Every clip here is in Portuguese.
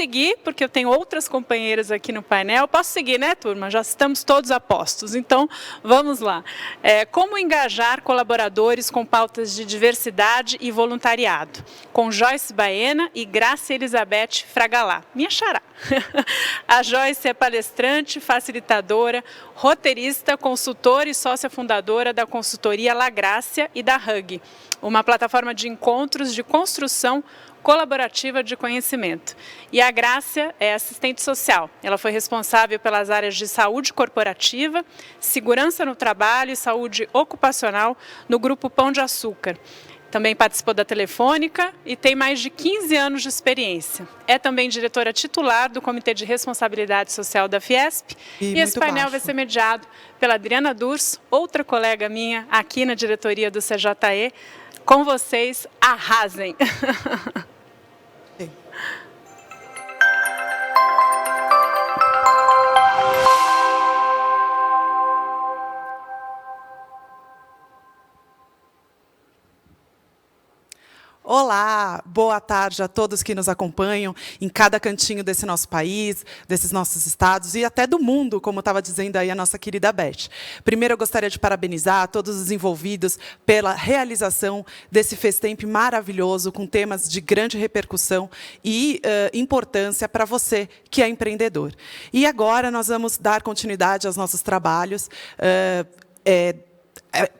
seguir, porque eu tenho outras companheiras aqui no painel. Posso seguir, né, turma? Já estamos todos a postos. Então, vamos lá. Como engajar colaboradores com pautas de diversidade e voluntariado? Com Joyce Baena e Graça Elizabeth Fragalá. Minha xará. A Joyce é palestrante, facilitadora, roteirista, consultora e sócia fundadora da consultoria La Grácia e da Hug, uma plataforma de encontros de construção colaborativa de conhecimento. E a Grácia é assistente social. Ela foi responsável pelas áreas de saúde corporativa, segurança no trabalho e saúde ocupacional no Grupo Pão de Açúcar. Também participou da Telefônica e tem mais de 15 anos de experiência. É também diretora titular do Comitê de Responsabilidade Social da Fiesp. E esse painel vai ser mediado pela Adriana Durso, outra colega minha aqui na diretoria do CJE. Com vocês, arrasem! Olá, boa tarde a todos que nos acompanham em cada cantinho desse nosso país, desses nossos estados e até do mundo, como estava dizendo aí a nossa querida Beth. Primeiro, eu gostaria de parabenizar todos os envolvidos pela realização desse Festemp maravilhoso, com temas de grande repercussão e importância para você, que é empreendedor. E agora nós vamos dar continuidade aos nossos trabalhos.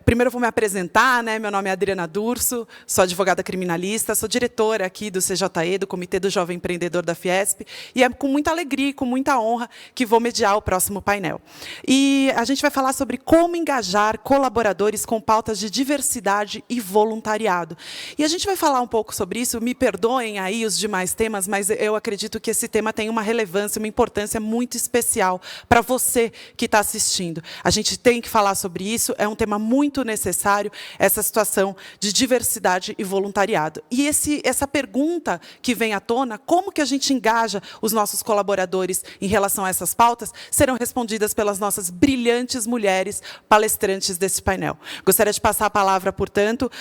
Primeiro eu vou me apresentar, né? Meu nome é Adriana Durso, sou advogada criminalista, sou diretora aqui do CJE, do Comitê do Jovem Empreendedor da Fiesp, e é com muita alegria e com muita honra que vou mediar o próximo painel. E a gente vai falar sobre como engajar colaboradores com pautas de diversidade e voluntariado. E a gente vai falar um pouco sobre isso, me perdoem aí os demais temas, mas eu acredito que esse tema tem uma relevância, uma importância muito especial para você que está assistindo. A gente tem que falar sobre isso, é um tema muito necessário, essa situação de diversidade e voluntariado. E essa pergunta que vem à tona, como que a gente engaja os nossos colaboradores em relação a essas pautas, serão respondidas pelas nossas brilhantes mulheres palestrantes desse painel. Gostaria de passar a palavra, portanto,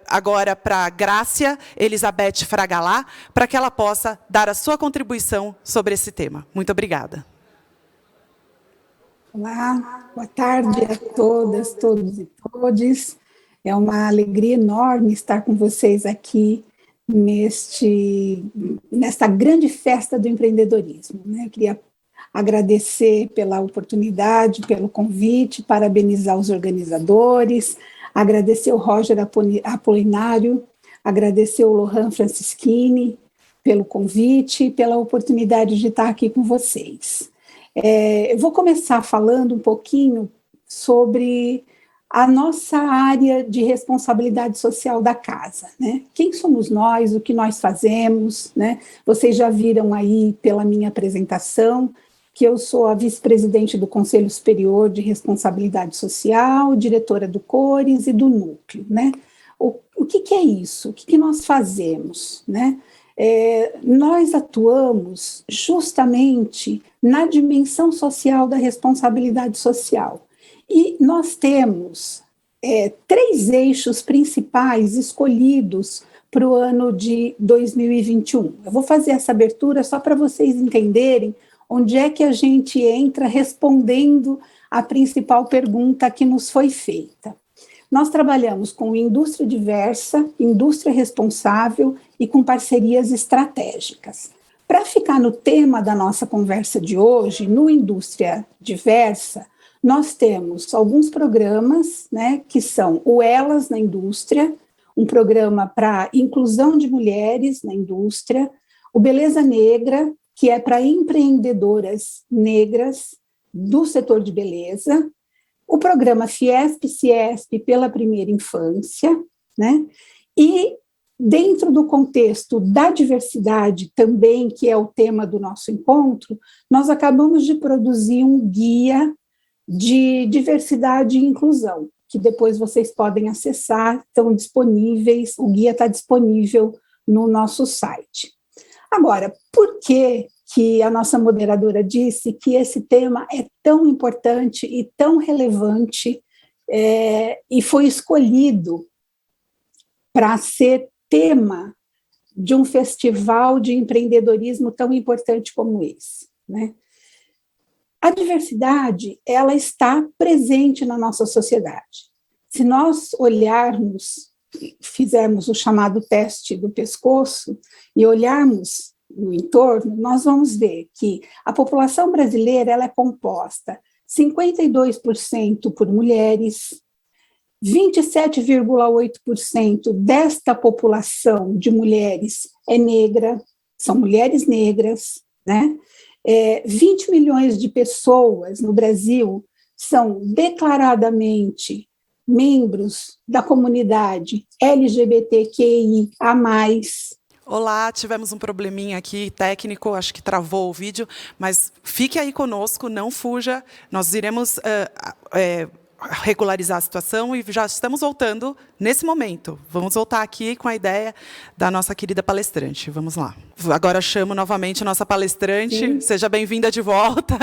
agora para Gracia Elizabeth Fragalá, para que ela possa dar a sua contribuição sobre esse tema. Muito obrigada. Olá, boa tarde a todas, todos e todes. É uma alegria enorme estar com vocês aqui nesta grande festa do empreendedorismo, né? Eu queria agradecer pela oportunidade, pelo convite, parabenizar os organizadores, agradecer o Roger Apolinário, agradecer o Lohan Francischini pelo convite e pela oportunidade de estar aqui com vocês. Eu vou começar falando um pouquinho sobre a nossa área de responsabilidade social da casa, né? Quem somos nós, o que nós fazemos, né? Vocês já viram aí pela minha apresentação que eu sou a vice-presidente do Conselho Superior de Responsabilidade Social, diretora do Cores e do Núcleo, né? O que é isso? O que nós fazemos, né? Nós atuamos justamente na dimensão social da responsabilidade social. E nós temos 3 eixos principais escolhidos para o ano de 2021. Eu vou fazer essa abertura só para vocês entenderem onde é que a gente entra respondendo a principal pergunta que nos foi feita. Nós trabalhamos com indústria diversa, indústria responsável e com parcerias estratégicas. Para ficar no tema da nossa conversa de hoje, no indústria diversa, nós temos alguns programas, né, que são o Elas na Indústria, um programa para inclusão de mulheres na indústria, o Beleza Negra, que é para empreendedoras negras do setor de beleza, o programa Fiesp-Ciesp pela primeira infância, né? E dentro do contexto da diversidade também, que é o tema do nosso encontro, nós acabamos de produzir um guia de diversidade e inclusão, que depois vocês podem acessar, estão disponíveis, o guia está disponível no nosso site. Agora, por que a nossa moderadora disse que esse tema é tão importante e tão relevante e foi escolhido para ser tema de um festival de empreendedorismo tão importante como esse, né? A diversidade, ela está presente na nossa sociedade. Se nós olharmos, fizermos o chamado teste do pescoço e olharmos no entorno, nós vamos ver que a população brasileira ela é composta 52% por mulheres, 27,8% desta população de mulheres é negra, são mulheres negras, né? 20 milhões de pessoas no Brasil são declaradamente membros da comunidade LGBTQIA+. Olá, tivemos um probleminha aqui técnico, acho que travou o vídeo, mas fique aí conosco, não fuja, nós iremos regularizar a situação e já estamos voltando nesse momento. Vamos voltar aqui com a ideia da nossa querida palestrante. Vamos lá. Agora chamo novamente a nossa palestrante. Sim. Seja bem-vinda de volta.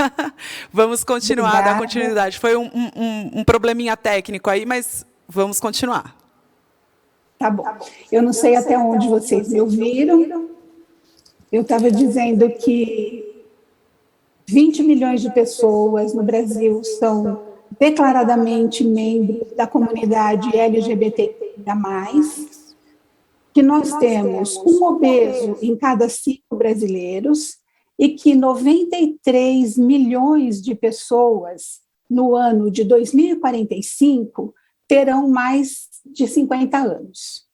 Vamos continuar, Obrigada. dar continuidade. Foi um probleminha técnico aí, mas vamos continuar. Tá bom. Eu não sei até onde vocês me ouviram. Eu estava dizendo que 20 milhões de pessoas no Brasil são declaradamente membros da comunidade LGBTQIA+, que nós temos um obeso em cada 5 brasileiros e que 93 milhões de pessoas no ano de 2045 terão mais de 50 anos.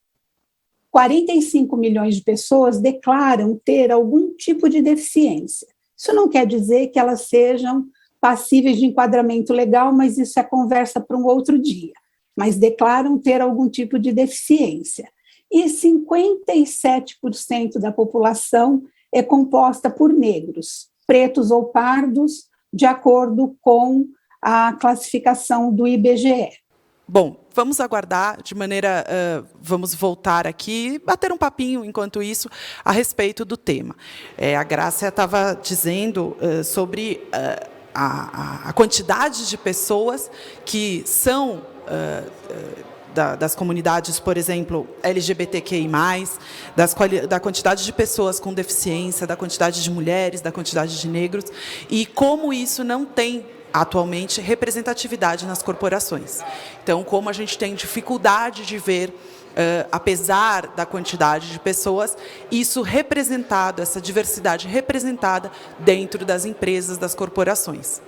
45 milhões de pessoas declaram ter algum tipo de deficiência. Isso não quer dizer que elas sejam passíveis de enquadramento legal, mas isso é conversa para um outro dia. Mas declaram ter algum tipo de deficiência. E 57% da população é composta por negros, pretos ou pardos, de acordo com a classificação do IBGE. Bom, vamos aguardar de maneira... vamos voltar aqui, bater um papinho, enquanto isso, a respeito do tema. A Grácia estava dizendo sobre a quantidade de pessoas que são das comunidades, por exemplo, LGBTQI+, da quantidade de pessoas com deficiência, da quantidade de mulheres, da quantidade de negros, e como isso não tem atualmente representatividade nas corporações. Então, como a gente tem dificuldade de ver, apesar da quantidade de pessoas, isso representado, essa diversidade representada dentro das empresas, das corporações.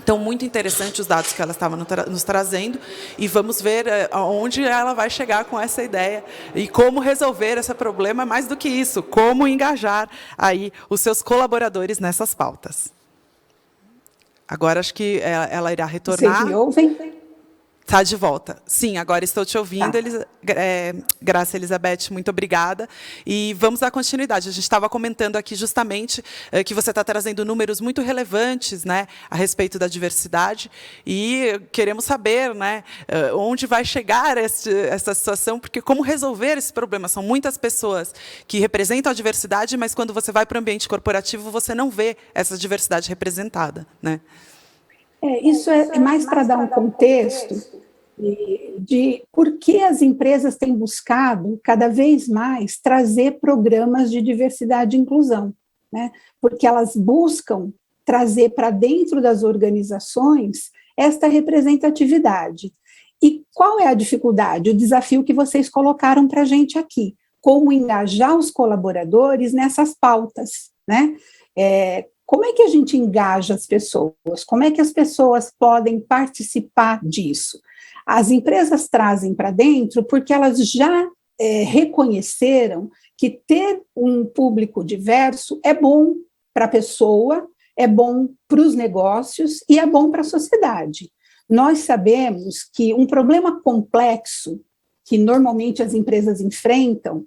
Então, muito interessante os dados que ela estava nos trazendo, e vamos ver aonde ela vai chegar com essa ideia e como resolver esse problema, mais do que isso, como engajar aí os seus colaboradores nessas pautas. Agora, acho que ela irá retornar. Vocês me ouvem? Está de volta. Sim, agora estou te ouvindo. Graça Elizabeth, muito obrigada. E vamos dar continuidade. A gente estava comentando aqui justamente que você está trazendo números muito relevantes, né, a respeito da diversidade, e queremos saber, né, onde vai chegar essa situação, porque como resolver esse problema? São muitas pessoas que representam a diversidade, mas quando você vai para o ambiente corporativo, você não vê essa diversidade representada, né? Isso é mais para dar um contexto de por que as empresas têm buscado cada vez mais trazer programas de diversidade e inclusão, né? Porque elas buscam trazer para dentro das organizações esta representatividade. E qual é a dificuldade, o desafio que vocês colocaram para a gente aqui? Como engajar os colaboradores nessas pautas, né? Como é que a gente engaja as pessoas? Como é que as pessoas podem participar disso? As empresas trazem para dentro porque elas já reconheceram que ter um público diverso é bom para a pessoa, é bom para os negócios e é bom para a sociedade. Nós sabemos que um problema complexo que normalmente as empresas enfrentam,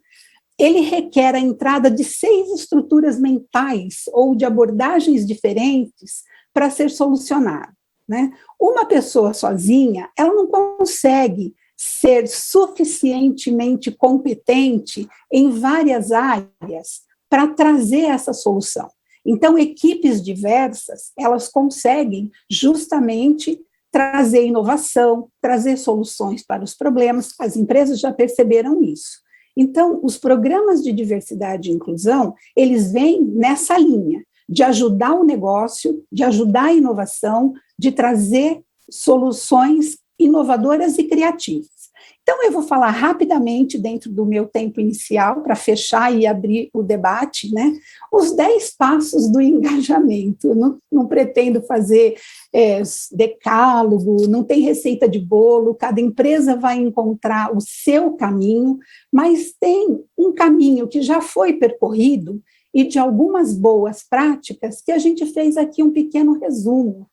ele requer a entrada de 6 estruturas mentais ou de abordagens diferentes para ser solucionado, né? Uma pessoa sozinha, ela não consegue ser suficientemente competente em várias áreas para trazer essa solução. Então, equipes diversas, elas conseguem justamente trazer inovação, trazer soluções para os problemas. As empresas já perceberam isso. Então, os programas de diversidade e inclusão, eles vêm nessa linha, de ajudar o negócio, de ajudar a inovação, de trazer soluções inovadoras e criativas. Então, eu vou falar rapidamente, dentro do meu tempo inicial, para fechar e abrir o debate, né, os 10 passos do engajamento. Eu não pretendo fazer decálogo, não tem receita de bolo, cada empresa vai encontrar o seu caminho, mas tem um caminho que já foi percorrido e de algumas boas práticas que a gente fez aqui um pequeno resumo,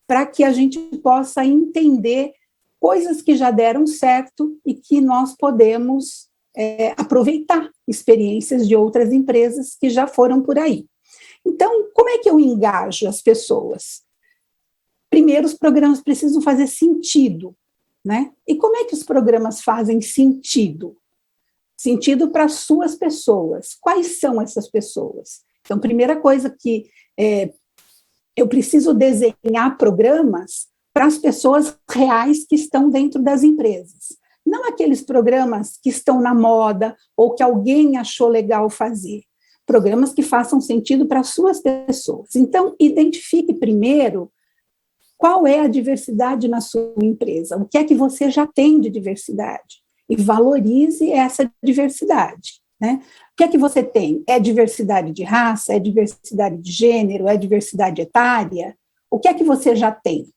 para que a gente possa entender coisas que já deram certo e que nós podemos aproveitar experiências de outras empresas que já foram por aí. Então, como é que eu engajo as pessoas? Primeiro, os programas precisam fazer sentido, né? E como é que os programas fazem sentido? Sentido para as suas pessoas. Quais são essas pessoas? Então, primeira coisa que eu preciso desenhar programas para as pessoas reais que estão dentro das empresas. Não aqueles programas que estão na moda ou que alguém achou legal fazer. Programas que façam sentido para as suas pessoas. Então, identifique primeiro qual é a diversidade na sua empresa, o que é que você já tem de diversidade, e valorize essa diversidade, né? O que é que você tem? É diversidade de raça? É diversidade de gênero? É diversidade etária? O que é que você já tem?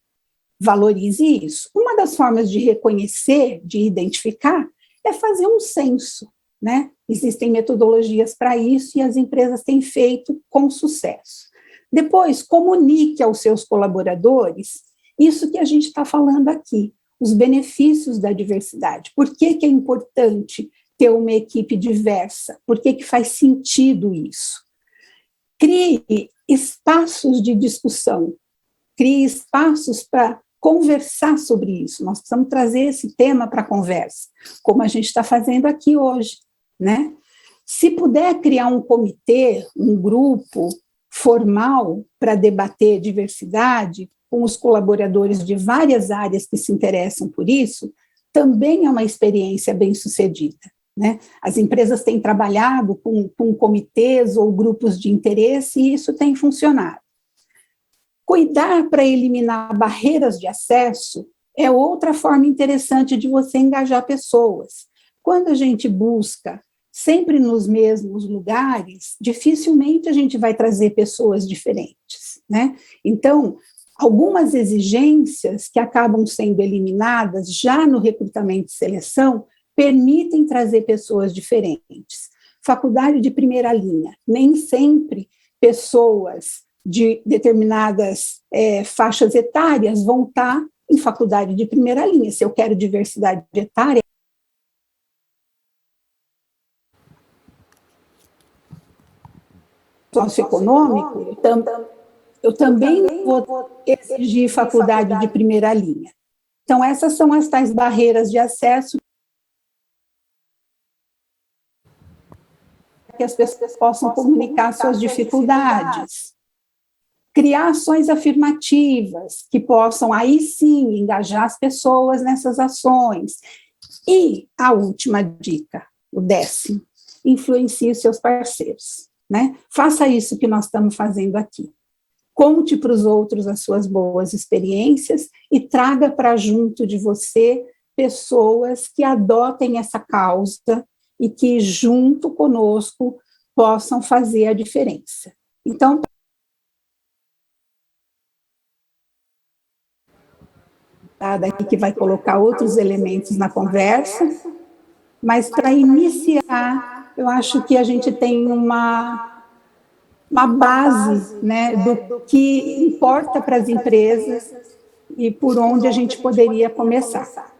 Valorize isso. Uma das formas de reconhecer, de identificar, é fazer um censo, né? Existem metodologias para isso e as empresas têm feito com sucesso. Depois, comunique aos seus colaboradores isso que a gente está falando aqui, os benefícios da diversidade. Por que é importante ter uma equipe diversa? Por que faz sentido isso? Crie espaços de discussão, crie espaços para conversar sobre isso. Nós precisamos trazer esse tema para a conversa, como a gente está fazendo aqui hoje, né? Se puder criar um comitê, um grupo formal para debater diversidade, com os colaboradores de várias áreas que se interessam por isso, também é uma experiência bem-sucedida, né? As empresas têm trabalhado com comitês ou grupos de interesse e isso tem funcionado. Cuidar para eliminar barreiras de acesso é outra forma interessante de você engajar pessoas. Quando a gente busca sempre nos mesmos lugares, dificilmente a gente vai trazer pessoas diferentes, né? Então, algumas exigências que acabam sendo eliminadas já no recrutamento e seleção permitem trazer pessoas diferentes. Faculdade de primeira linha, nem sempre pessoas de determinadas faixas etárias vão estar em faculdade de primeira linha. Se eu quero diversidade etária, socioeconômico, eu também vou exigir faculdade de primeira linha. Então, essas são as tais barreiras de acesso que as pessoas possam comunicar suas dificuldades. Criar ações afirmativas que possam, aí sim, engajar as pessoas nessas ações. E a última dica, o 10º, influencie os seus parceiros, né? Faça isso que nós estamos fazendo aqui. Conte para os outros as suas boas experiências e traga para junto de você pessoas que adotem essa causa e que, junto conosco, possam fazer a diferença. Então, daqui que vai colocar outros elementos na conversa, mas para iniciar, eu acho que a gente tem uma base, né, do que importa para as empresas e por onde a gente poderia começar.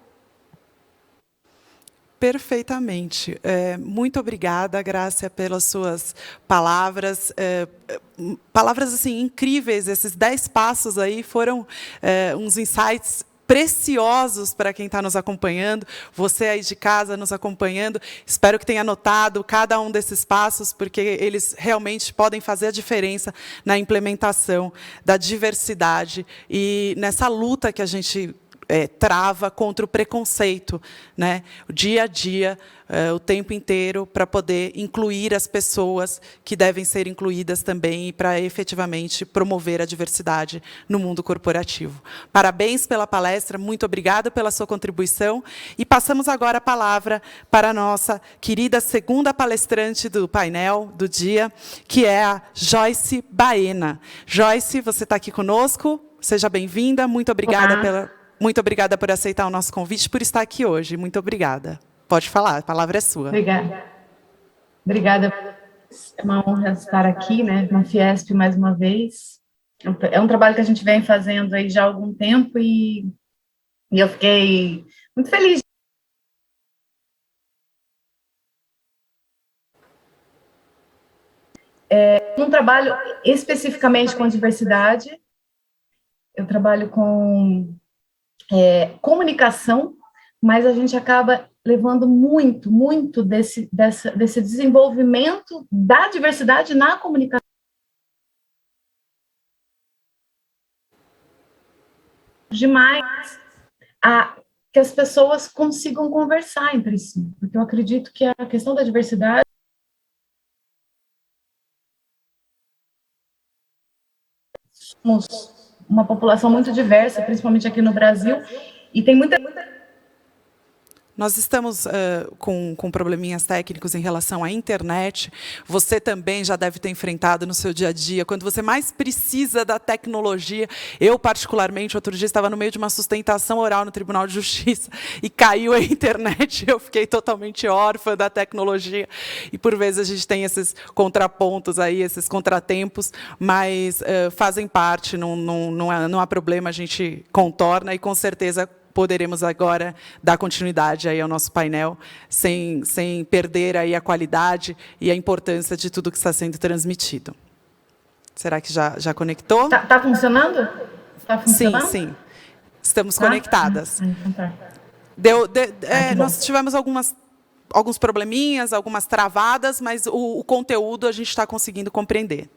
Perfeitamente. Muito obrigada, Grácia, pelas suas palavras. Palavras assim, incríveis. Esses 10 passos aí foram uns insights preciosos para quem está nos acompanhando, você aí de casa nos acompanhando. Espero que tenha anotado cada um desses passos, porque eles realmente podem fazer a diferença na implementação da diversidade e nessa luta que a gente trava contra o preconceito, né? O dia a dia, o tempo inteiro, para poder incluir as pessoas que devem ser incluídas também e para efetivamente promover a diversidade no mundo corporativo. Parabéns pela palestra, muito obrigada pela sua contribuição. E passamos agora a palavra para a nossa querida segunda palestrante do painel do dia, que é a Joyce Baena. Joyce, você está aqui conosco, seja bem-vinda, muito obrigada por aceitar o nosso convite, por estar aqui hoje. Muito obrigada. Pode falar, a palavra é sua. Obrigada. É uma honra estar aqui, né, na Fiesp mais uma vez. É um trabalho que a gente vem fazendo aí já há algum tempo e eu fiquei muito feliz. Não trabalho especificamente com diversidade, eu trabalho com comunicação, mas a gente acaba levando muito desse desenvolvimento da diversidade na comunicação. Demais que as pessoas consigam conversar entre si, porque eu acredito que a questão da diversidade somos uma população muito diversa, principalmente aqui no Brasil, e tem muita... Nós estamos com probleminhas técnicos em relação à internet. Você também já deve ter enfrentado no seu dia a dia, quando você mais precisa da tecnologia. Eu, particularmente, outro dia estava no meio de uma sustentação oral no Tribunal de Justiça e caiu a internet. Eu fiquei totalmente órfã da tecnologia. E, por vezes, a gente tem esses contrapontos, aí, esses contratempos, mas fazem parte, não há problema, a gente contorna e, com certeza, poderemos agora dar continuidade aí ao nosso painel, sem perder aí a qualidade e a importância de tudo que está sendo transmitido. Será que já conectou? Tá funcionando? Tá funcionando? Sim. Estamos conectadas. Então tá. Nós tivemos alguns probleminhas, algumas travadas, mas o conteúdo a gente está conseguindo compreender.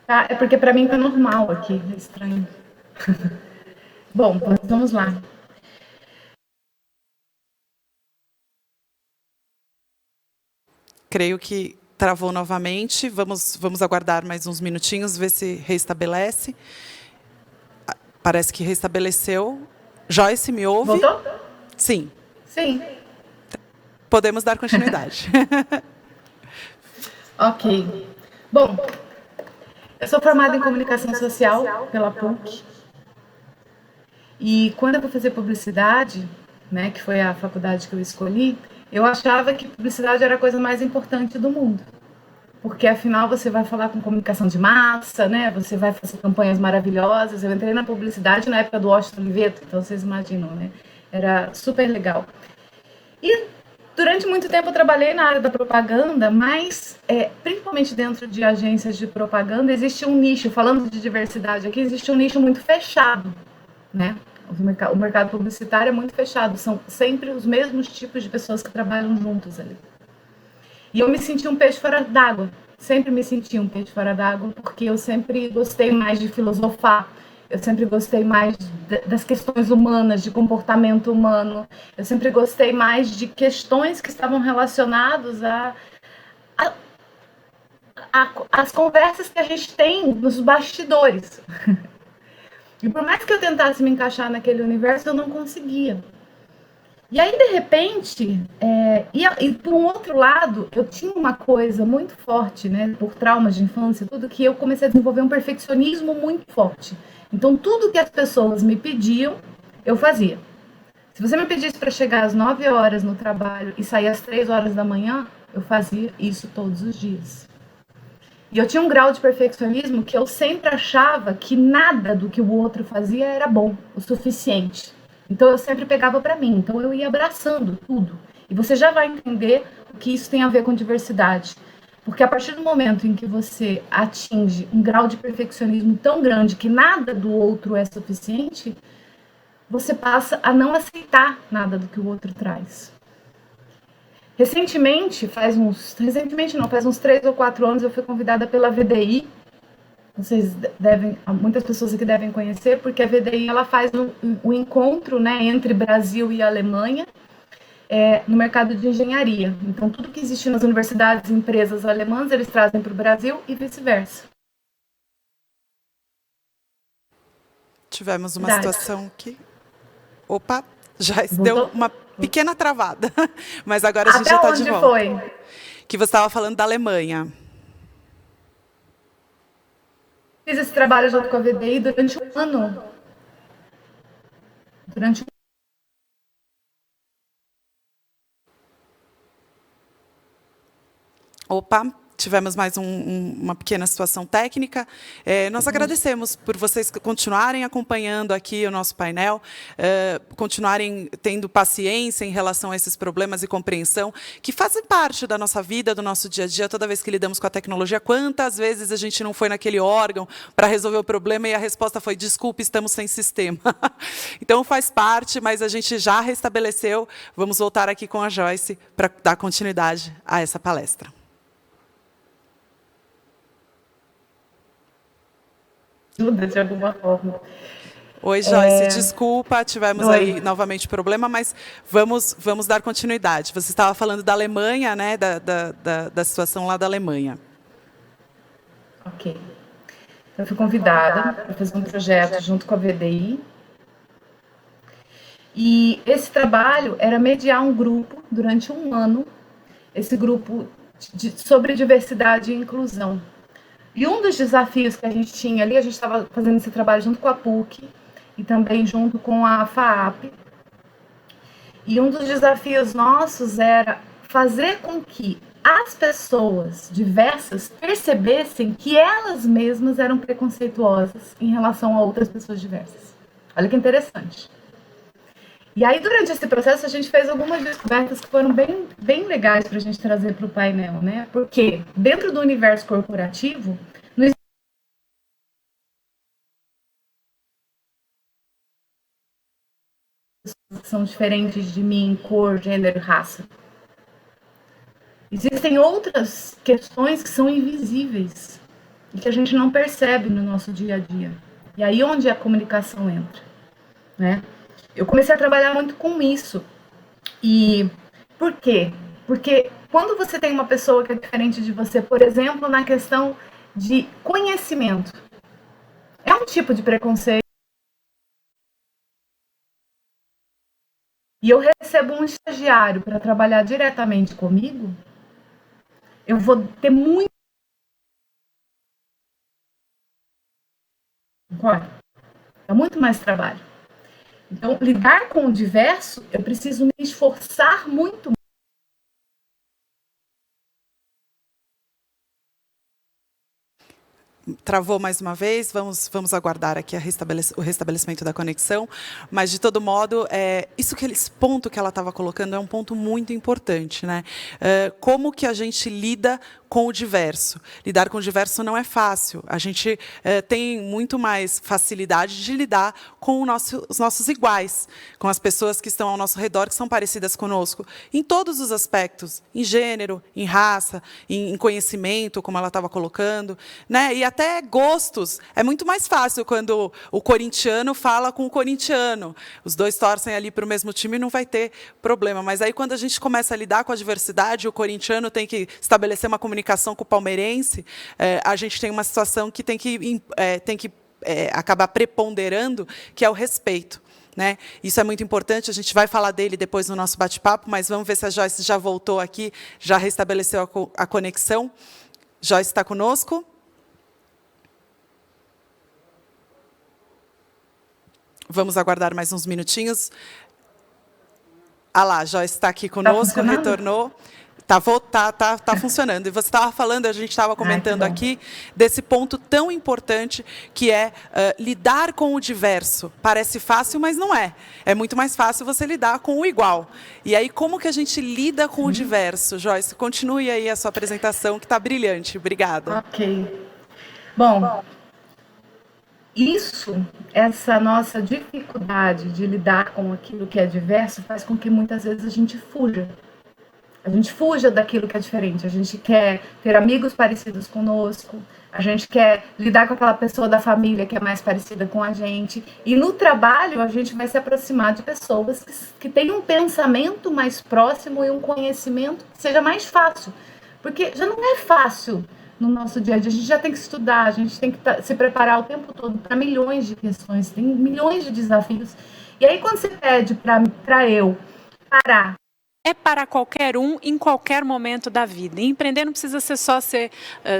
É porque para mim está normal aqui, é estranho. Bom, vamos lá. Creio que travou novamente. Vamos aguardar mais uns minutinhos, ver se restabelece. Parece que restabeleceu. Joyce, me ouve? Voltou? Sim. Sim. Podemos dar continuidade. Ok. Bom, eu sou formada em comunicação social pela PUC. E quando eu fui fazer publicidade, né, que foi a faculdade que eu escolhi, eu achava que publicidade era a coisa mais importante do mundo. Porque, afinal, você vai falar com comunicação de massa, né, você vai fazer campanhas maravilhosas. Eu entrei na publicidade na época do Washington Oliveto, então vocês imaginam, né? Era super legal. E durante muito tempo eu trabalhei na área da propaganda, mas, principalmente dentro de agências de propaganda, existe um nicho, falando de diversidade aqui, existe um nicho muito fechado, né? O mercado publicitário é muito fechado, são sempre os mesmos tipos de pessoas que trabalham juntos ali. E eu me senti um peixe fora d'água, sempre me senti um peixe fora d'água, porque eu sempre gostei mais de filosofar, eu sempre gostei mais das questões humanas, de comportamento humano, eu sempre gostei mais de questões que estavam relacionadas às conversas que a gente tem nos bastidores. E por mais que eu tentasse me encaixar naquele universo, eu não conseguia. E aí, de repente, e por um outro lado, eu tinha uma coisa muito forte, né, por traumas de infância, tudo, que eu comecei a desenvolver um perfeccionismo muito forte. Então, tudo que as pessoas me pediam, eu fazia. Se você me pedisse para chegar às 9 horas no trabalho e sair às 3 horas da manhã, eu fazia isso todos os dias. E eu tinha um grau de perfeccionismo que eu sempre achava que nada do que o outro fazia era bom, o suficiente. Então eu sempre pegava para mim, então eu ia abraçando tudo. E você já vai entender o que isso tem a ver com diversidade. Porque a partir do momento em que você atinge um grau de perfeccionismo tão grande que nada do outro é suficiente, você passa a não aceitar nada do que o outro traz. Recentemente, faz uns 3 ou 4 anos, eu fui convidada pela VDI muitas pessoas aqui devem conhecer, porque a VDI ela faz o encontro, né, entre Brasil e Alemanha no mercado de engenharia. Então, tudo que existe nas universidades e empresas alemãs, eles trazem para o Brasil e vice-versa. Tivemos uma Verdade. situação que... Opa, já Voltou? deu uma pequena travada, mas agora a gente já está de volta. Até onde foi? Que você estava falando da Alemanha. Fiz esse trabalho junto com a VDI durante um ano. Opa, tivemos mais uma pequena situação técnica. Nós agradecemos por vocês continuarem acompanhando aqui o nosso painel, continuarem tendo paciência em relação a esses problemas e compreensão, que fazem parte da nossa vida, do nosso dia a dia, toda vez que lidamos com a tecnologia. Quantas vezes a gente não foi naquele órgão para resolver o problema e a resposta foi: desculpe, estamos sem sistema. Então, faz parte, mas a gente já restabeleceu. Vamos voltar aqui com a Joyce para dar continuidade a essa palestra. Ajuda de alguma forma. Oi, Joyce, desculpa, tivemos aí novamente problema, mas vamos dar continuidade. Você estava falando da Alemanha, né, da situação lá da Alemanha. Ok. Eu fui convidada para fazer um projeto junto com a VDI. E esse trabalho era mediar um grupo durante um ano, esse grupo sobre diversidade e inclusão. E um dos desafios que a gente tinha ali, a gente estava fazendo esse trabalho junto com a PUC e também junto com a FAAP. E um dos desafios nossos era fazer com que as pessoas diversas percebessem que elas mesmas eram preconceituosas em relação a outras pessoas diversas. Olha que interessante. E aí, durante esse processo, a gente fez algumas descobertas que foram bem legais para a gente trazer para o painel, né? Porque dentro do universo corporativo, são diferentes de mim, cor, gênero, raça. Existem outras questões que são invisíveis e que a gente não percebe no nosso dia a dia. E aí onde a comunicação entra, né? Eu comecei a trabalhar muito com isso. E por quê? Porque quando você tem uma pessoa que é diferente de você, por exemplo, na questão de conhecimento, é um tipo de preconceito. E eu recebo um estagiário para trabalhar diretamente comigo, eu vou ter muito... É muito mais trabalho. Então, lidar com o diverso, eu preciso me esforçar muito. Travou mais uma vez, vamos aguardar aqui o restabelecimento da conexão, mas, de todo modo, esse ponto que ela estava colocando é um ponto muito importante, né? Como que a gente lida com o diverso? Lidar com o diverso não é fácil. A gente tem muito mais facilidade de lidar com os nossos iguais, com as pessoas que estão ao nosso redor, que são parecidas conosco, em todos os aspectos, em gênero, em raça, em conhecimento, como ela estava colocando, né? E até gostos. É muito mais fácil quando o corintiano fala com o corintiano. Os dois torcem ali para o mesmo time e não vai ter problema. Mas aí, quando a gente começa a lidar com a diversidade, o corintiano tem que estabelecer uma comunicação com o palmeirense, a gente tem uma situação que tem que acabar preponderando, que é o respeito. Né? Isso é muito importante, a gente vai falar dele depois no nosso bate-papo, mas vamos ver se a Joyce já voltou aqui, já restabeleceu a conexão. Joyce está conosco? Vamos aguardar mais uns minutinhos. Ah lá, Joyce está aqui conosco, retornou. Tá funcionando. E você estava falando, a gente estava comentando aqui, desse ponto tão importante que é lidar com o diverso. Parece fácil, mas não é. É muito mais fácil você lidar com o igual. E aí, como que a gente lida com o diverso? Joyce, continue aí a sua apresentação, que está brilhante. Obrigada. Ok. Bom, essa nossa dificuldade de lidar com aquilo que é diverso, faz com que muitas vezes a gente fuja. A gente fuja daquilo que é diferente, a gente quer ter amigos parecidos conosco, a gente quer lidar com aquela pessoa da família que é mais parecida com a gente. E no trabalho, a gente vai se aproximar de pessoas que têm um pensamento mais próximo e um conhecimento que seja mais fácil. Porque já não é fácil no nosso dia a dia, a gente já tem que estudar, a gente tem que se preparar o tempo todo para milhões de questões, tem milhões de desafios. E aí, quando você pede para eu parar, é para qualquer um, em qualquer momento da vida. E empreender não precisa ser só ser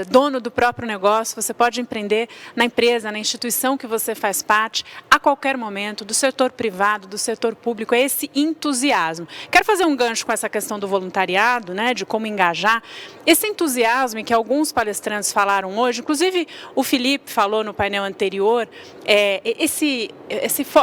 dono do próprio negócio, você pode empreender na empresa, na instituição que você faz parte, a qualquer momento, do setor privado, do setor público, é esse entusiasmo. Quero fazer um gancho com essa questão do voluntariado, né, de como engajar. Esse entusiasmo que alguns palestrantes falaram hoje, inclusive o Felipe falou no painel anterior,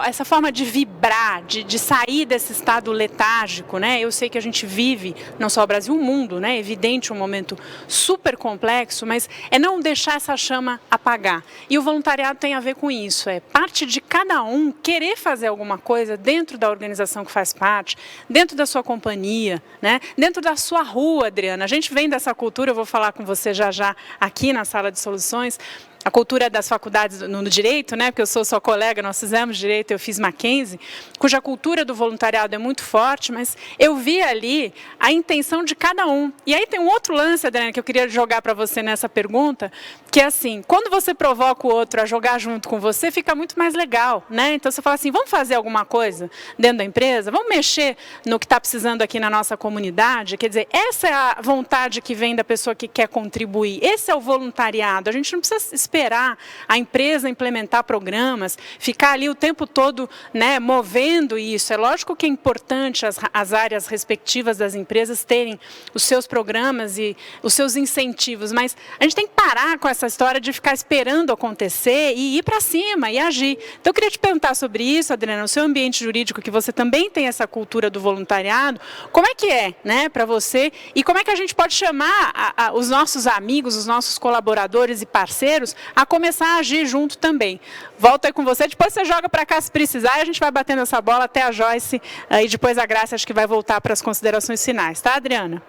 essa forma de vibrar, de sair desse estado letárgico, né? Eu sei que a gente vive, não só o Brasil, o mundo, né? É evidente, um momento super complexo, mas é não deixar essa chama apagar. E o voluntariado tem a ver com isso, é parte de cada um querer fazer alguma coisa dentro da organização que faz parte, dentro da sua companhia, né? Dentro da sua rua, Adriana. A gente vem dessa cultura, eu vou falar com você já aqui na Sala de Soluções, a cultura das faculdades no direito, né, porque eu sou sua colega, nós fizemos direito, eu fiz Mackenzie, cuja cultura do voluntariado é muito forte, mas eu vi ali a intenção de cada um. E aí tem um outro lance, Adriana, que eu queria jogar para você nessa pergunta, que é assim, quando você provoca o outro a jogar junto com você, fica muito mais legal, né? Então você fala assim, vamos fazer alguma coisa dentro da empresa? Vamos mexer no que está precisando aqui na nossa comunidade? Quer dizer, essa é a vontade que vem da pessoa que quer contribuir. Esse é o voluntariado. A gente não precisa esperar a empresa implementar programas, ficar ali o tempo todo, né, movendo isso. É lógico que é importante as áreas respectivas das empresas terem os seus programas e os seus incentivos, mas a gente tem que parar com essa história de ficar esperando acontecer e ir para cima e agir. Então, eu queria te perguntar sobre isso, Adriana, no seu ambiente jurídico, que você também tem essa cultura do voluntariado, como é que é, né, para você, e como é que a gente pode chamar os nossos amigos, os nossos colaboradores e parceiros a começar a agir junto também. Volto aí com você, depois você joga para cá se precisar e a gente vai batendo essa bola até a Joyce e depois a Graça acho que vai voltar para as considerações finais, tá, Adriana?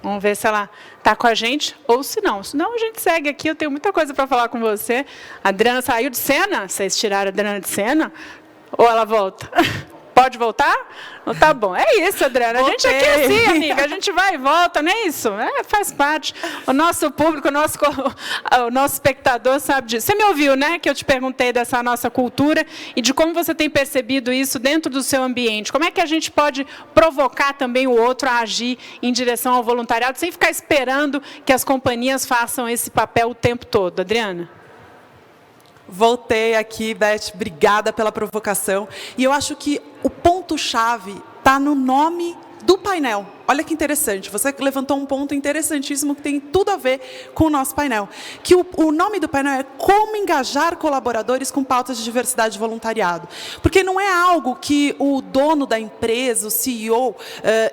Vamos ver se ela está com a gente ou se não. Senão a gente segue aqui, eu tenho muita coisa para falar com você. A Adriana saiu de cena? Vocês tiraram a Adriana de cena? Ou ela volta? Pode voltar? Não, tá bom. É isso, Adriana. A gente aqui é assim, amiga. A gente vai e volta, não é isso? Faz parte. O nosso público, o nosso espectador sabe disso. Você me ouviu, né? Que eu te perguntei dessa nossa cultura e de como você tem percebido isso dentro do seu ambiente. Como é que a gente pode provocar também o outro a agir em direção ao voluntariado sem ficar esperando que as companhias façam esse papel o tempo todo? Adriana? Voltei aqui, Beth, obrigada pela provocação. E eu acho que o ponto-chave está no nome do painel. Olha que interessante, você levantou um ponto interessantíssimo que tem tudo a ver com o nosso painel. Que o nome do painel é Como Engajar Colaboradores com Pautas de Diversidade e Voluntariado. Porque não é algo que o dono da empresa, o CEO,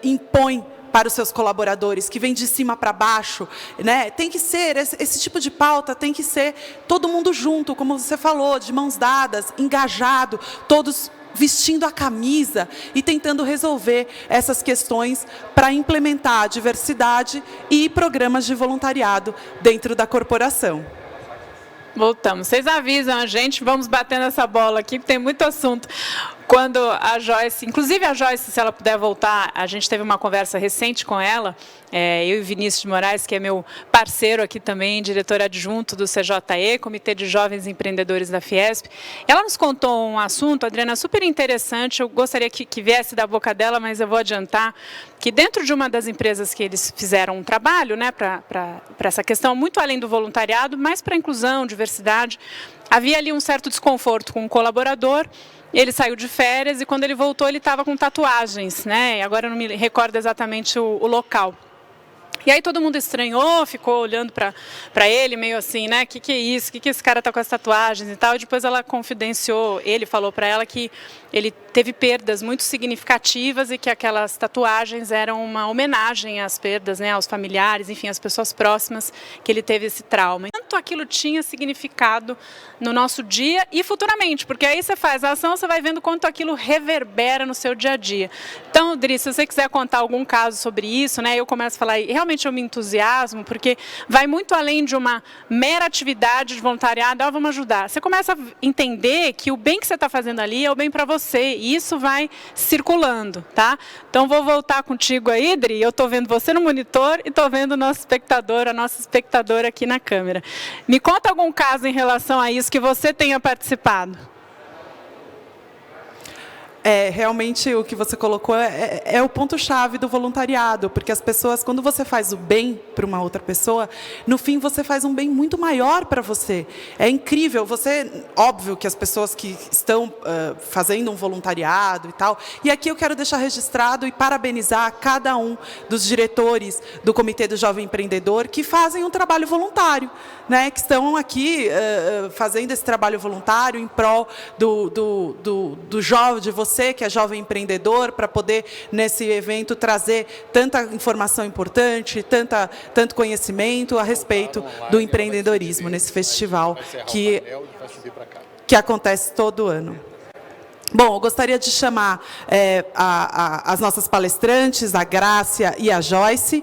impõe para os seus colaboradores, que vem de cima para baixo, né? Tem que ser, esse tipo de pauta tem que ser todo mundo junto, como você falou, de mãos dadas, engajado, todos vestindo a camisa e tentando resolver essas questões para implementar a diversidade e programas de voluntariado dentro da corporação. Voltamos. Vocês avisam a gente, vamos batendo essa bola aqui, porque tem muito assunto. Quando a Joyce, inclusive a Joyce, se ela puder voltar, a gente teve uma conversa recente com ela, eu e Vinícius de Moraes, que é meu parceiro aqui também, diretor adjunto do CJE, Comitê de Jovens Empreendedores da Fiesp. Ela nos contou um assunto, Adriana, super interessante, eu gostaria que viesse da boca dela, mas eu vou adiantar, que dentro de uma das empresas que eles fizeram um trabalho, né, para essa questão, muito além do voluntariado, mas para a inclusão, diversidade, havia ali um certo desconforto com o colaborador. Ele saiu de férias e quando ele voltou ele estava com tatuagens, né? E agora eu não me recordo exatamente o local. E aí todo mundo estranhou, ficou olhando para ele meio assim, né? Que é isso? Que esse cara está com as tatuagens e tal? E depois ela confidenciou, ele falou para ela que ele teve perdas muito significativas e que aquelas tatuagens eram uma homenagem às perdas, né? Aos familiares, enfim, às pessoas próximas que ele teve esse trauma. quanto aquilo tinha significado no nosso dia e futuramente, porque aí você faz a ação, você vai vendo quanto aquilo reverbera no seu dia a dia. Então, Dri, se você quiser contar algum caso sobre isso, né, eu começo a falar, e realmente eu me entusiasmo, porque vai muito além de uma mera atividade de voluntariado, vamos ajudar. Você começa a entender que o bem que você está fazendo ali é o bem para você, e isso vai circulando, tá? Então, vou voltar contigo aí, Dri, eu estou vendo você no monitor e estou vendo o nosso espectador, a nossa espectadora aqui na câmera. Me conta algum caso em relação a isso que você tenha participado. Realmente o que você colocou é o ponto-chave do voluntariado, porque as pessoas, quando você faz o bem para uma outra pessoa, no fim você faz um bem muito maior para você. É incrível, óbvio que as pessoas que estão fazendo um voluntariado e tal, e aqui eu quero deixar registrado e parabenizar cada um dos diretores do Comitê do Jovem Empreendedor que fazem um trabalho voluntário, né, que estão aqui fazendo esse trabalho voluntário em prol do jovem, de você que é jovem empreendedor, para poder, nesse evento, trazer tanta informação importante, tanto conhecimento a respeito do empreendedorismo nesse festival que acontece todo ano. Bom, eu gostaria de chamar as nossas palestrantes, a Grácia e a Joyce,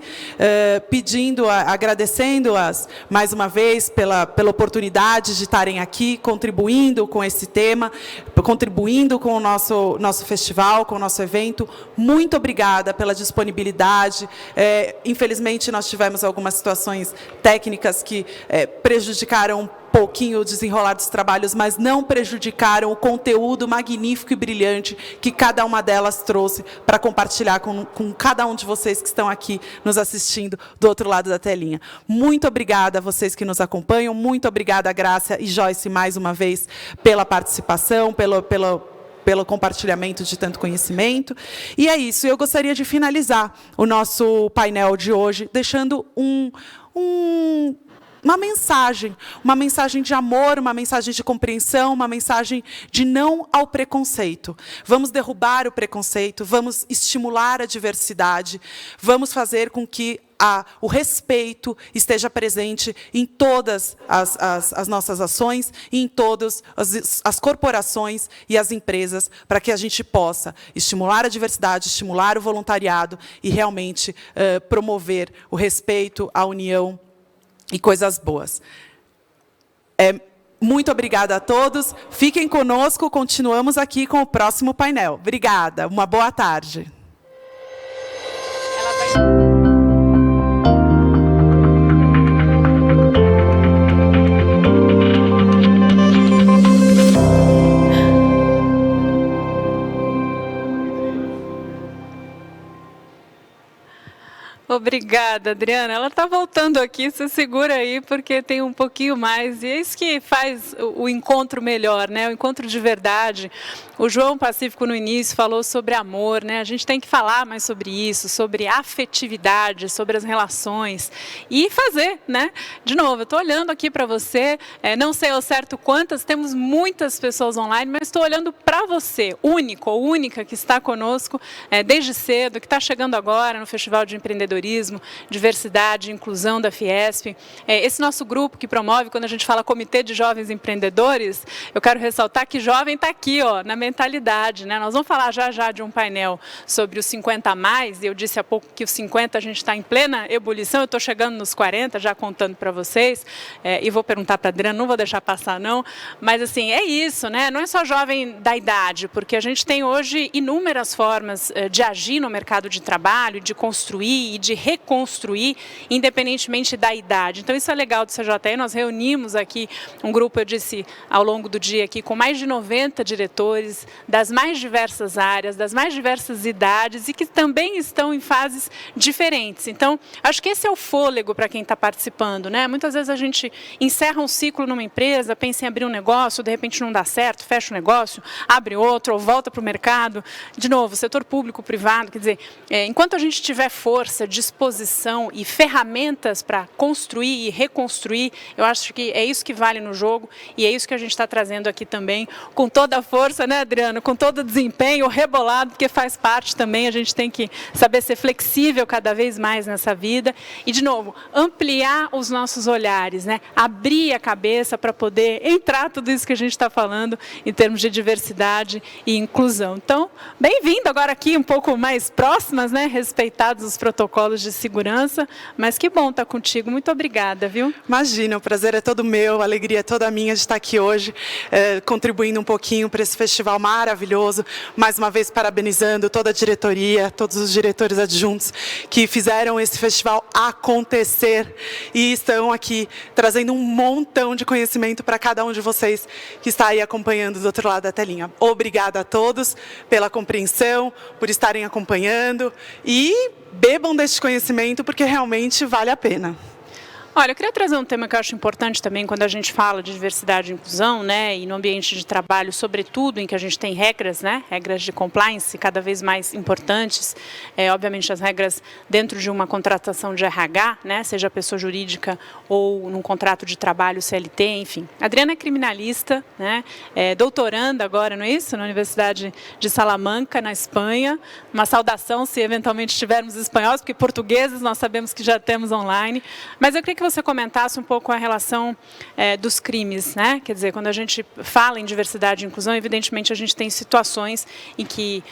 agradecendo-as mais uma vez pela oportunidade de estarem aqui, contribuindo com esse tema, contribuindo com o nosso festival, com o nosso evento. Muito obrigada pela disponibilidade. Infelizmente, nós tivemos algumas situações técnicas que prejudicaram um pouquinho o desenrolar dos trabalhos, mas não prejudicaram o conteúdo magnífico e brilhante que cada uma delas trouxe para compartilhar com cada um de vocês que estão aqui nos assistindo do outro lado da telinha. Muito obrigada a vocês que nos acompanham, muito obrigada, Grácia e Joyce, mais uma vez, pela participação, pelo compartilhamento de tanto conhecimento. E é isso, eu gostaria de finalizar o nosso painel de hoje, deixando uma mensagem de amor, uma mensagem de compreensão, uma mensagem de não ao preconceito. Vamos derrubar o preconceito, vamos estimular a diversidade, vamos fazer com que o respeito esteja presente em todas as nossas ações e em todas as corporações e as empresas, para que a gente possa estimular a diversidade, estimular o voluntariado e realmente promover o respeito, a união e coisas boas. Muito obrigada a todos. Fiquem conosco, continuamos aqui com o próximo painel. Obrigada, uma boa tarde. Obrigada, Adriana. Ela está voltando aqui, você segura aí, porque tem um pouquinho mais. E é isso que faz o encontro melhor, né? O encontro de verdade. O João Pacífico, no início, falou sobre amor, né? A gente tem que falar mais sobre isso, sobre afetividade, sobre as relações. E fazer, né? De novo, eu estou olhando aqui para você, não sei ao certo quantas, temos muitas pessoas online, mas estou olhando para você, único ou única, que está conosco desde cedo, que está chegando agora no Festival de Empreendedorismo, diversidade e inclusão da Fiesp. Esse nosso grupo que promove, quando a gente fala Comitê de Jovens Empreendedores, eu quero ressaltar que jovem está aqui, ó, na mentalidade, né? Nós vamos falar já de um painel sobre os 50 a mais, e eu disse há pouco que os 50 a gente está em plena ebulição, eu estou chegando nos 40, já contando para vocês, e vou perguntar para a Adriana, não vou deixar passar não, mas assim, é isso, né? Não é só jovem da idade, porque a gente tem hoje inúmeras formas de agir no mercado de trabalho, de construir e de reconstruir, independentemente da idade. Então, isso é legal do CJE. Nós reunimos aqui um grupo, eu disse, ao longo do dia aqui, com mais de 90 diretores das mais diversas áreas, das mais diversas idades e que também estão em fases diferentes. Então, acho que esse é o fôlego para quem está participando, né? Muitas vezes a gente encerra um ciclo numa empresa, pensa em abrir um negócio, de repente não dá certo, fecha o negócio, abre outro ou volta para o mercado. De novo, setor público, privado, quer dizer, enquanto a gente tiver força, disposição e ferramentas para construir e reconstruir, eu acho que é isso que vale no jogo e é isso que a gente está trazendo aqui também com toda a força, né, Adriano, com todo o desempenho, rebolado, porque faz parte também, a gente tem que saber ser flexível cada vez mais nessa vida. E, de novo, ampliar os nossos olhares, né? Abrir a cabeça para poder entrar tudo isso que a gente está falando em termos de diversidade e inclusão. Então, bem-vindo agora aqui, um pouco mais próximas, né? Respeitados os protocolos de segurança, mas que bom estar contigo. Muito obrigada, viu? Imagina, o prazer é todo meu, a alegria é toda minha de estar aqui hoje, contribuindo um pouquinho para esse festival maravilhoso. Mais uma vez, parabenizando toda a diretoria, todos os diretores adjuntos que fizeram esse festival acontecer e estão aqui trazendo um montão de conhecimento para cada um de vocês que está aí acompanhando do outro lado da telinha. Obrigada a todos pela compreensão, por estarem acompanhando e bebam deste conhecimento porque realmente vale a pena. Olha, eu queria trazer um tema que eu acho importante também quando a gente fala de diversidade e inclusão, né, e no ambiente de trabalho, sobretudo em que a gente tem regras, né, regras de compliance cada vez mais importantes, obviamente as regras dentro de uma contratação de RH, né, seja pessoa jurídica ou num contrato de trabalho CLT, enfim. A Adriana é criminalista, né, doutoranda agora, não é isso? Na Universidade de Salamanca, na Espanha. Uma saudação se eventualmente tivermos espanhóis, porque portugueses nós sabemos que já temos online, mas eu queria que você comentasse um pouco a relação dos crimes, né? Quer dizer, quando a gente fala em diversidade e inclusão, evidentemente a gente tem situações em que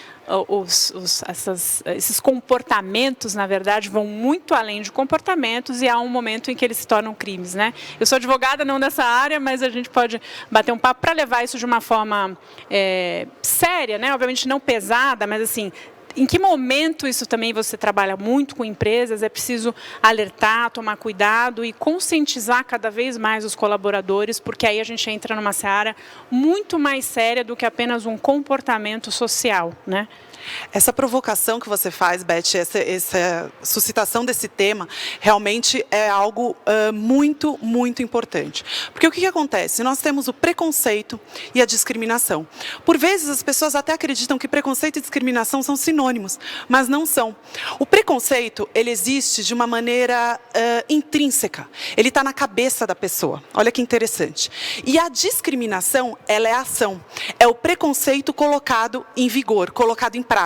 esses comportamentos, na verdade, vão muito além de comportamentos e há um momento em que eles se tornam crimes, né? Eu sou advogada, não nessa área, mas a gente pode bater um papo para levar isso de uma forma séria, né? Obviamente não pesada, mas assim, em que momento isso também você trabalha muito com empresas, é preciso alertar, tomar cuidado e conscientizar cada vez mais os colaboradores, porque aí a gente entra numa seara muito mais séria do que apenas um comportamento social, né? Essa provocação que você faz, Beth, essa suscitação desse tema, realmente é algo muito, muito importante. Porque o que acontece? Nós temos o preconceito e a discriminação. Por vezes, as pessoas até acreditam que preconceito e discriminação são sinônimos, mas não são. O preconceito, ele existe de uma maneira intrínseca. Ele está na cabeça da pessoa. Olha que interessante. E a discriminação, ela é a ação. É o preconceito colocado em vigor, colocado em prática.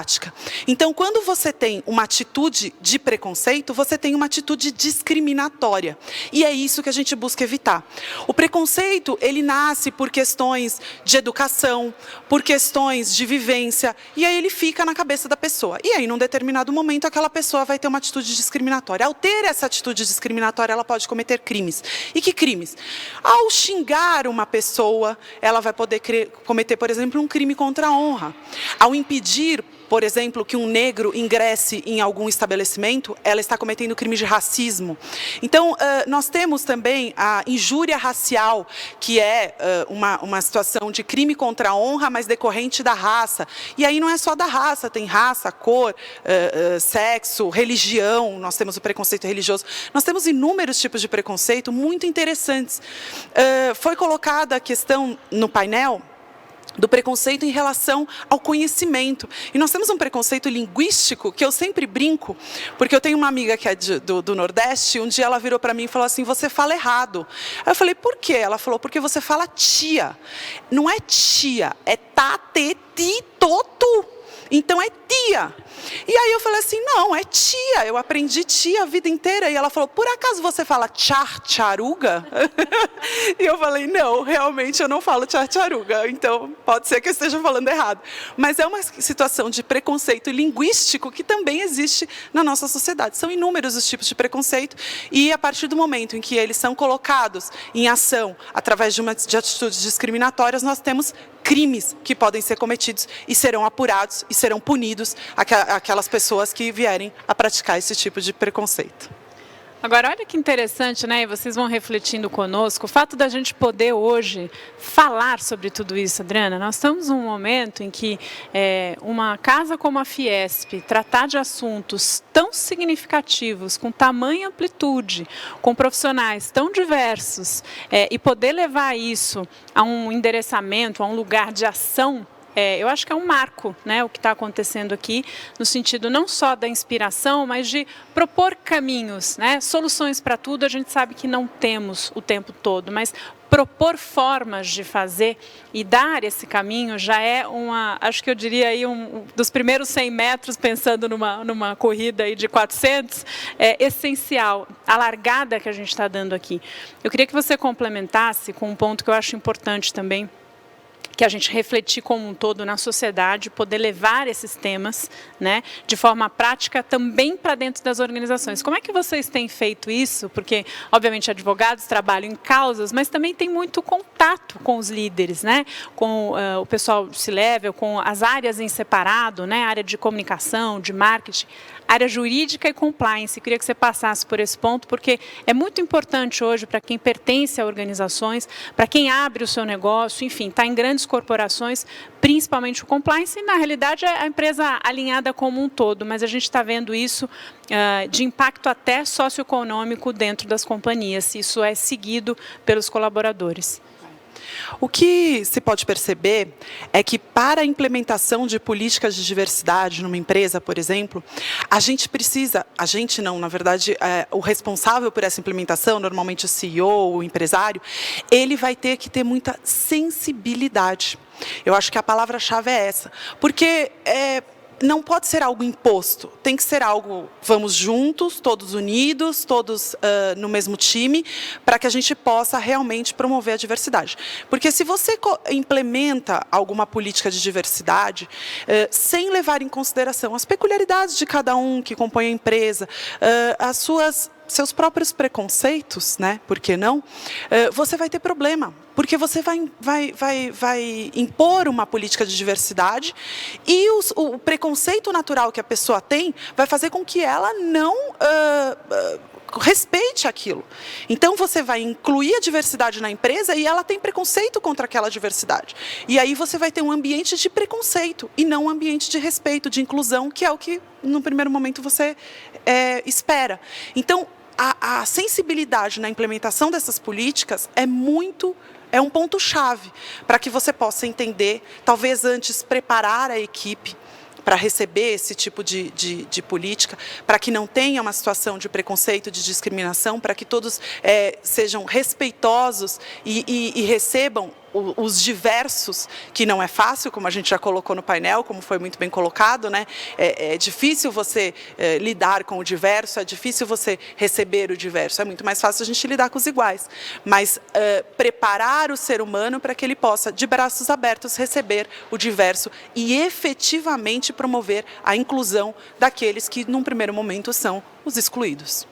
Então, quando você tem uma atitude de preconceito, você tem uma atitude discriminatória. E é isso que a gente busca evitar. O preconceito, ele nasce por questões de educação, por questões de vivência, e aí ele fica na cabeça da pessoa. E aí, num determinado momento, aquela pessoa vai ter uma atitude discriminatória. Ao ter essa atitude discriminatória, ela pode cometer crimes. E que crimes? Ao xingar uma pessoa, ela vai poder cometer, por exemplo, um crime contra a honra. Ao impedir, por exemplo, que um negro ingresse em algum estabelecimento, ela está cometendo crime de racismo. Então, nós temos também a injúria racial, que é uma situação de crime contra a honra, mas decorrente da raça. E aí não é só da raça, tem raça, cor, sexo, religião, nós temos o preconceito religioso. Nós temos inúmeros tipos de preconceito muito interessantes. Foi colocada a questão no painel do preconceito em relação ao conhecimento. E nós temos um preconceito linguístico que eu sempre brinco, porque eu tenho uma amiga que é do Nordeste, um dia ela virou para mim e falou assim, você fala errado. Aí eu falei, por quê? Ela falou, porque você fala tia. Não é tia, é tateti-totu. Então é tia. E aí eu falei assim, não, é tia, eu aprendi tia a vida inteira. E ela falou, por acaso você fala tcharcharuga? E eu falei, não, realmente eu não falo tcharcharuga, então pode ser que eu esteja falando errado. Mas é uma situação de preconceito linguístico que também existe na nossa sociedade. São inúmeros os tipos de preconceito e a partir do momento em que eles são colocados em ação através de atitudes discriminatórias, nós temos crimes que podem ser cometidos e serão apurados e serão punidos aquelas pessoas que vierem a praticar esse tipo de preconceito. Agora, olha que interessante, né? E vocês vão refletindo conosco, o fato da gente poder hoje falar sobre tudo isso, Adriana. Nós estamos num momento em que uma casa como a Fiesp tratar de assuntos tão significativos, com tamanha amplitude, com profissionais tão diversos, e poder levar isso a um endereçamento, a um lugar de ação, eu acho que é um marco, né, o que está acontecendo aqui, no sentido não só da inspiração, mas de propor caminhos, né, soluções para tudo. A gente sabe que não temos o tempo todo, mas propor formas de fazer e dar esse caminho já é acho que eu diria aí dos primeiros 100 metros, pensando numa corrida aí de 400, é essencial, a largada que a gente está dando aqui. Eu queria que você complementasse com um ponto que eu acho importante também, que a gente refletir como um todo na sociedade, poder levar esses temas, né, de forma prática também para dentro das organizações. Como é que vocês têm feito isso? Porque, obviamente, advogados trabalham em causas, mas também tem muito contato com os líderes, né, com o pessoal de C-Level, com as áreas em separado, né, área de comunicação, de marketing, área jurídica e compliance. Eu queria que você passasse por esse ponto, porque é muito importante hoje para quem pertence a organizações, para quem abre o seu negócio, enfim, está em grandes corporações, principalmente o compliance, e na realidade é a empresa alinhada como um todo, mas a gente está vendo isso de impacto até socioeconômico dentro das companhias, isso é seguido pelos colaboradores. O que se pode perceber é que para a implementação de políticas de diversidade numa empresa, por exemplo, na verdade, o responsável por essa implementação, normalmente o CEO, o empresário, ele vai ter que ter muita sensibilidade. Eu acho que a palavra-chave é essa, porque não pode ser algo imposto, tem que ser algo, vamos juntos, todos unidos, todos no mesmo time, para que a gente possa realmente promover a diversidade. Porque se você implementa alguma política de diversidade, sem levar em consideração as peculiaridades de cada um que compõe a empresa, seus próprios preconceitos, né? Por que não? Você vai ter problema, porque você vai impor uma política de diversidade e o preconceito natural que a pessoa tem vai fazer com que ela não respeite aquilo. Então, você vai incluir a diversidade na empresa e ela tem preconceito contra aquela diversidade. E aí você vai ter um ambiente de preconceito e não um ambiente de respeito, de inclusão, que é o que, no primeiro momento, você espera. Então, a sensibilidade na implementação dessas políticas é um ponto-chave para que você possa entender, talvez antes preparar a equipe para receber esse tipo de política, para que não tenha uma situação de preconceito, de discriminação, para que todos sejam respeitosos e recebam os diversos, que não é fácil, como a gente já colocou no painel, como foi muito bem colocado, né? É difícil você lidar com o diverso, é difícil você receber o diverso, é muito mais fácil a gente lidar com os iguais. Mas preparar o ser humano para que ele possa, de braços abertos, receber o diverso e efetivamente promover a inclusão daqueles que, num primeiro momento, são os excluídos.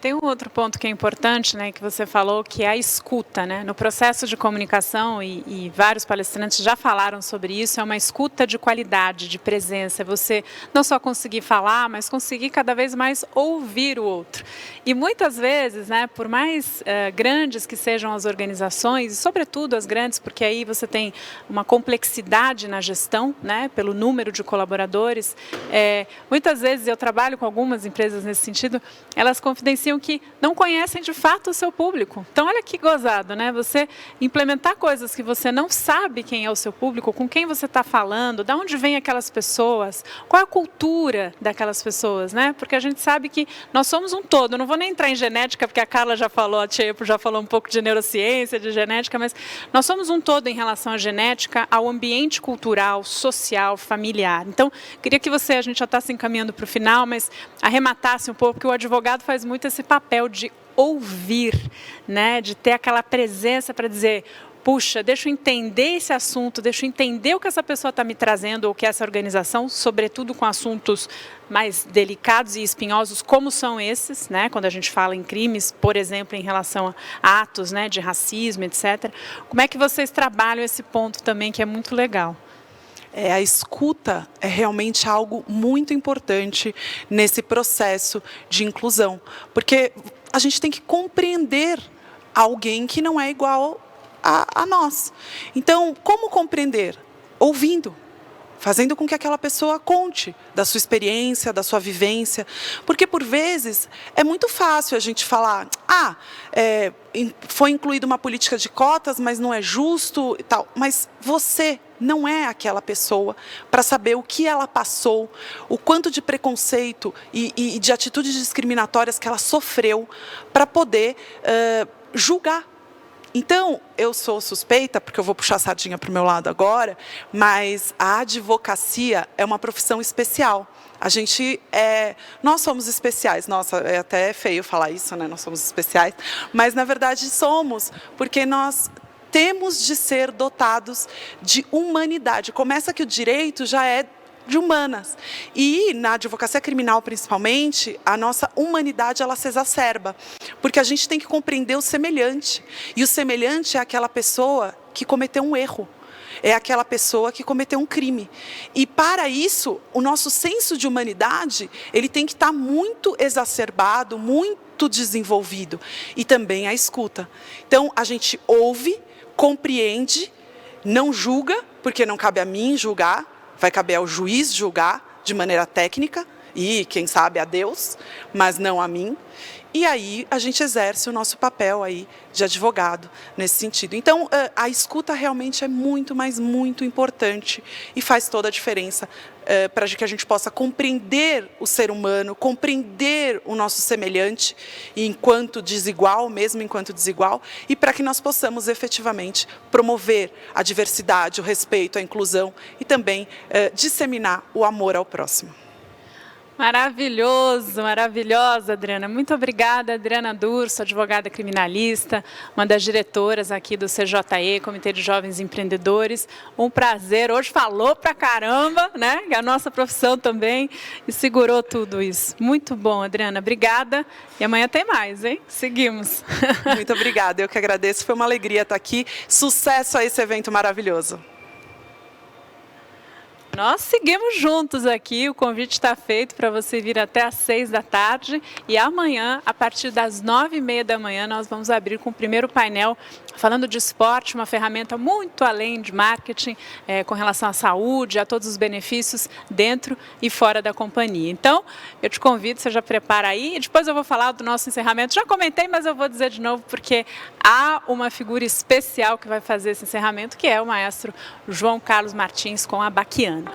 Tem um outro ponto que é importante, né, que você falou, que é a escuta, né? No processo de comunicação, e vários palestrantes já falaram sobre isso, é uma escuta de qualidade, de presença. Você não só conseguir falar, mas conseguir cada vez mais ouvir o outro. E muitas vezes, né, por mais grandes que sejam as organizações, e sobretudo as grandes, porque aí você tem uma complexidade na gestão, né, pelo número de colaboradores, muitas vezes, eu trabalho com algumas empresas nesse sentido, elas confidenciam que não conhecem de fato o seu público. Então, olha que gozado, né? Você implementar coisas que você não sabe quem é o seu público, com quem você está falando, de onde vêm aquelas pessoas, qual é a cultura daquelas pessoas, né? Porque a gente sabe que nós somos um todo. Eu não vou nem entrar em genética, porque a Carla já falou, a Tchepo já falou um pouco de neurociência, de genética, mas nós somos um todo em relação à genética, ao ambiente cultural, social, familiar. Então, queria que a gente já está se encaminhando para o final, mas arrematasse um pouco, porque o advogado faz muito esse papel de ouvir, né, de ter aquela presença para dizer, puxa, deixa eu entender esse assunto, deixa eu entender o que essa pessoa está me trazendo, ou que essa organização, sobretudo com assuntos mais delicados e espinhosos, como são esses, né, quando a gente fala em crimes, por exemplo, em relação a atos, né, de racismo, etc. Como é que vocês trabalham esse ponto também, que é muito legal? A escuta é realmente algo muito importante nesse processo de inclusão, porque a gente tem que compreender alguém que não é igual a nós. Então, como compreender? Ouvindo. fazendo com que aquela pessoa conte da sua experiência, da sua vivência, porque por vezes é muito fácil a gente falar, foi incluída uma política de cotas, mas não é justo e tal, mas você não é aquela pessoa para saber o que ela passou, o quanto de preconceito e de atitudes discriminatórias que ela sofreu para poder julgar. Então, eu sou suspeita, porque eu vou puxar a sardinha para o meu lado agora, mas a advocacia é uma profissão especial. Nós somos especiais, nossa, é até feio falar isso, né? Nós somos especiais, mas na verdade somos, porque nós temos de ser dotados de humanidade. Começa que o direito já é de humanas. E na advocacia criminal, principalmente, a nossa humanidade ela se exacerba, porque a gente tem que compreender o semelhante. E o semelhante é aquela pessoa que cometeu um erro, é aquela pessoa que cometeu um crime. E para isso, o nosso senso de humanidade, ele tem que estar muito exacerbado, muito desenvolvido. E também a escuta. Então, a gente ouve, compreende, não julga, porque não cabe a mim julgar, vai caber ao juiz julgar de maneira técnica e, quem sabe, a Deus, mas não a mim. E aí a gente exerce o nosso papel aí de advogado nesse sentido. Então, a escuta realmente é muito, mas muito importante e faz toda a diferença para que a gente possa compreender o ser humano, compreender o nosso semelhante enquanto desigual, mesmo enquanto desigual, e para que nós possamos efetivamente promover a diversidade, o respeito, a inclusão e também disseminar o amor ao próximo. Maravilhoso, maravilhosa, Adriana. Muito obrigada, Adriana Durso, advogada criminalista, uma das diretoras aqui do CJE, Comitê de Jovens Empreendedores. Um prazer. Hoje falou pra caramba, né? A nossa profissão também, e segurou tudo isso. Muito bom, Adriana. Obrigada. E amanhã tem mais, hein? Seguimos. Muito obrigada. Eu que agradeço. Foi uma alegria estar aqui. Sucesso a esse evento maravilhoso. Nós seguimos juntos aqui, o convite está feito para você vir até às 6 da tarde e amanhã, a partir das 9h30 da manhã, nós vamos abrir com o primeiro painel falando de esporte, uma ferramenta muito além de marketing, com relação à saúde, a todos os benefícios dentro e fora da companhia. Então, eu te convido, você já prepara aí, e depois eu vou falar do nosso encerramento. Já comentei, mas eu vou dizer de novo, porque há uma figura especial que vai fazer esse encerramento, que é o maestro João Carlos Martins com a Baquiana.